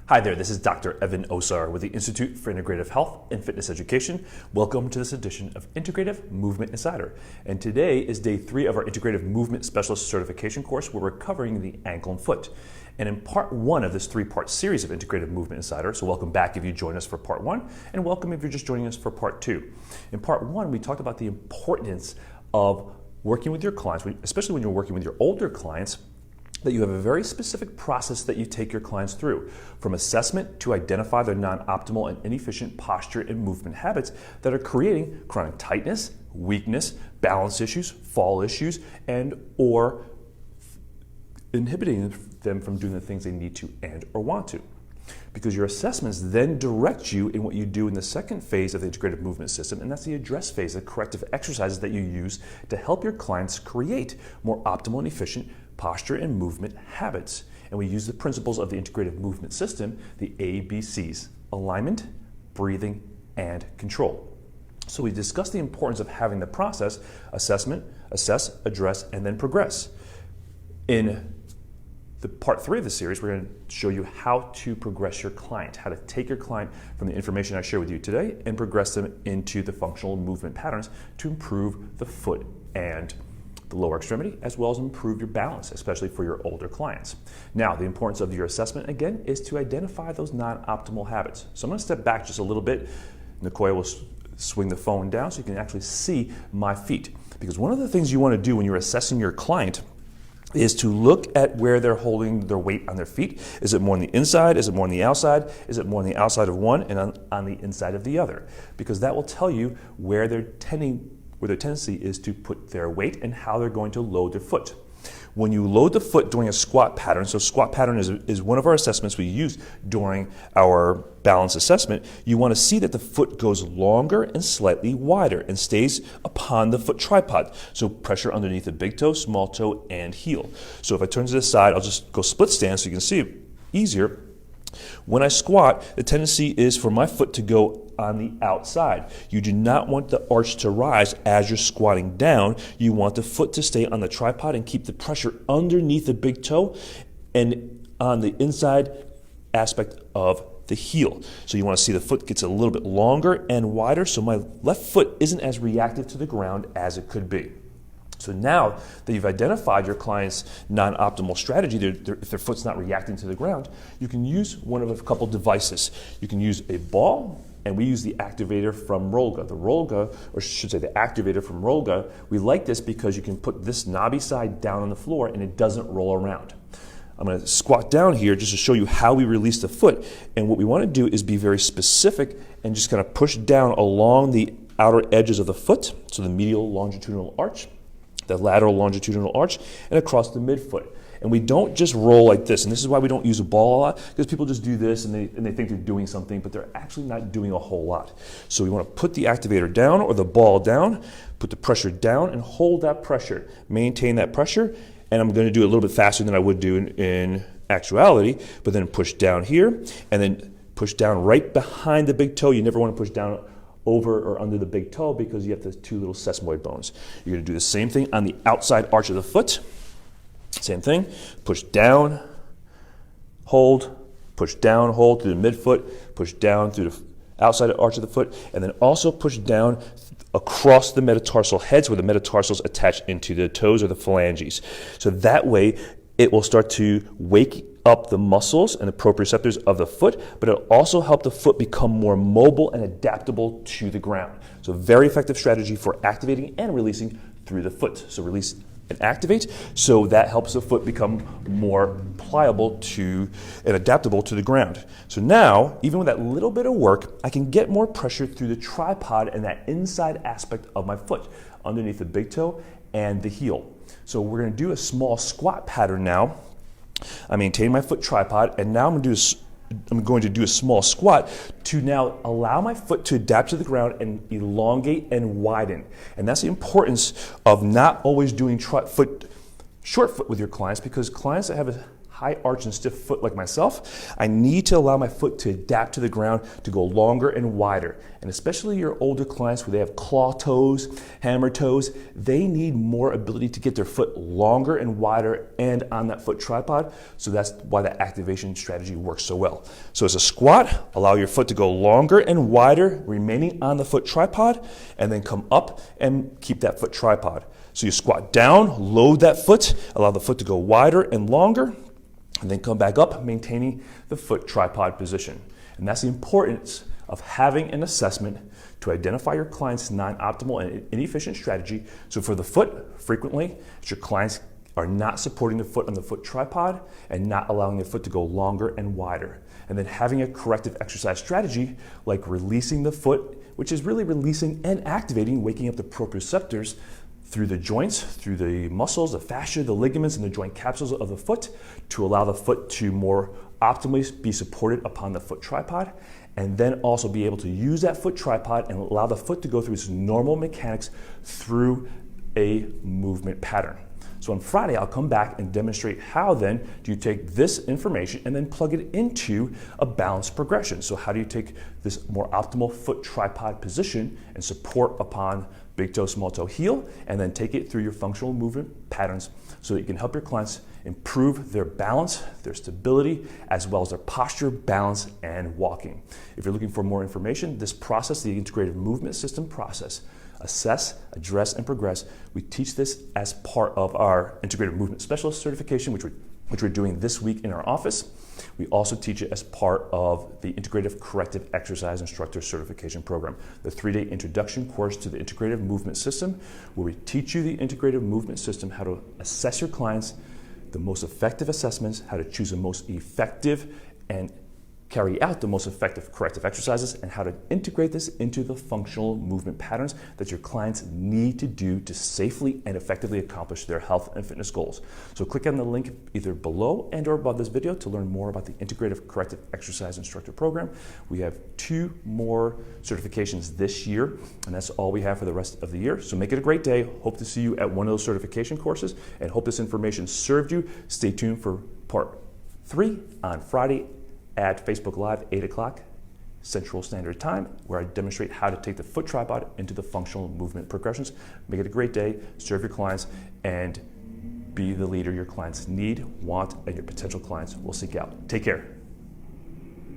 Hi there, this is Dr. Evan Osar with the Institute for Integrative Health and Fitness Education. Welcome to this edition of Integrative Movement Insider. And today is day 3 of our Integrative Movement Specialist Certification course where we're covering the ankle and foot. And in part 1 of this 3-part series of Integrative Movement Insider, so welcome back if you join us for part 1, and welcome if you're just joining us for part 2. In part 1, we talked about the importance of working with your clients, especially when you're working with your older clients, that you have a very specific process that you take your clients through, from assessment to identify their non-optimal and inefficient posture and movement habits that are creating chronic tightness, weakness, balance issues, fall issues, and or inhibiting them from doing the things they need to and or want to. Because your assessments then direct you in what you do in the second phase of the integrative movement system, and that's the address phase, the corrective exercises that you use to help your clients create more optimal and efficient posture and movement habits. And we use the principles of the integrative movement system, the ABCs: alignment, breathing, and control. So we discussed the importance of having the process: assessment, assess, address, and then progress. In the part 3 of the series, we're going to show you how to progress your client, how to take your client from the information I share with you today and progress them into the functional movement patterns to improve the foot and the lower extremity, as well as improve your balance, especially for your older clients. Now, the importance of your assessment, again, is to identify those non-optimal habits. So I'm going to step back just a little bit. Nicoya will swing the phone down so you can actually see my feet. Because one of the things you want to do when you're assessing your client is to look at where they're holding their weight on their feet. Is it more on the inside? Is it more on the outside? Is it more on the outside of one and on the inside of the other? Because that will tell you where their tendency is to put their weight and how they're going to load their foot. When you load the foot during a squat pattern, so squat pattern is one of our assessments we use during our balance assessment, you want to see that the foot goes longer and slightly wider and stays upon the foot tripod. So pressure underneath the big toe, small toe, and heel. So if I turn to the side, I'll just go split stand so you can see it easier. When I squat, the tendency is for my foot to go on the outside. You do not want the arch to rise as you're squatting down. You want the foot to stay on the tripod and keep the pressure underneath the big toe and on the inside aspect of the heel. So you want to see the foot gets a little bit longer and wider, so my left foot isn't as reactive to the ground as it could be. So now that you've identified your client's non-optimal strategy, if their foot's not reacting to the ground, you can use one of a couple devices. You can use a ball, and we use the activator from Rolga. The Rolga, or I should say the activator from Rolga, we like this because you can put this knobby side down on the floor and it doesn't roll around. I'm going to squat down here just to show you how we release the foot. And what we want to do is be very specific and just kind of push down along the outer edges of the foot, so the medial longitudinal arch, the lateral longitudinal arch, and across the midfoot. And we don't just roll like this, and this is why we don't use a ball a lot, because people just do this and they think they're doing something, but they're actually not doing a whole lot. So we want to put the activator down or the ball down, put the pressure down, and hold that pressure. Maintain that pressure, and I'm going to do it a little bit faster than I would do in actuality, but then push down here, and then push down right behind the big toe. You never want to push down over or under the big toe because you have the 2 little sesamoid bones. You're going to do the same thing on the outside arch of the foot. Same thing. Push down, hold, push down, hold through the midfoot, push down through the outside arch of the foot, and then also push down across the metatarsal heads where the metatarsals attach into the toes or the phalanges. So that way it will start to wake up the muscles and the proprioceptors of the foot, but it'll also help the foot become more mobile and adaptable to the ground. So very effective strategy for activating and releasing through the foot. So release and activate, so that helps the foot become more pliable to and adaptable to the ground. So now, even with that little bit of work, I can get more pressure through the tripod and that inside aspect of my foot, underneath the big toe and the heel. So we're going to do a small squat pattern now. I maintain my foot tripod, and now I'm going to do a small squat to now allow my foot to adapt to the ground and elongate and widen. And that's the importance of not always doing short foot with your clients, because clients that have a high arch and stiff foot like myself, I need to allow my foot to adapt to the ground to go longer and wider. And especially your older clients where they have claw toes, hammer toes, they need more ability to get their foot longer and wider and on that foot tripod. So that's why that activation strategy works so well. So as a squat, allow your foot to go longer and wider, remaining on the foot tripod, and then come up and keep that foot tripod. So you squat down, load that foot, allow the foot to go wider and longer, and then come back up, maintaining the foot tripod position. And that's the importance of having an assessment to identify your client's non-optimal and inefficient strategy. So for the foot, frequently, your clients are not supporting the foot on the foot tripod and not allowing the foot to go longer and wider. And then having a corrective exercise strategy like releasing the foot, which is really releasing and activating, waking up the proprioceptors through the joints, through the muscles, the fascia, the ligaments, and the joint capsules of the foot to allow the foot to more optimally be supported upon the foot tripod, and then also be able to use that foot tripod and allow the foot to go through its normal mechanics through a movement pattern. So on Friday, I'll come back and demonstrate how then do you take this information and then plug it into a balanced progression. So how do you take this more optimal foot tripod position and support upon big toe, small toe, heel, and then take it through your functional movement patterns so that you can help your clients improve their balance, their stability, as well as their posture, balance, and walking. If you're looking for more information, this process, the Integrative Movement System process, assess, address, and progress, we teach this as part of our Integrative Movement Specialist certification, which we're doing this week in our office. We also teach it as part of the Integrative Corrective Exercise Instructor Certification Program, the 3-day introduction course to the Integrative Movement System, where we teach you the Integrative Movement System, how to assess your clients, the most effective assessments, how to choose the most effective and carry out the most effective corrective exercises, and how to integrate this into the functional movement patterns that your clients need to do to safely and effectively accomplish their health and fitness goals. So click on the link either below and or above this video to learn more about the Integrative Corrective Exercise Instructor Program. We have 2 more certifications this year, and that's all we have for the rest of the year. So make it a great day. Hope to see you at one of those certification courses, and hope this information served you. Stay tuned for part 3 on Friday at Facebook Live, 8 o'clock Central Standard Time, where I demonstrate how to take the foot tripod into the functional movement progressions. Make it a great day, serve your clients, and be the leader your clients need, want, and your potential clients will seek out. Take care.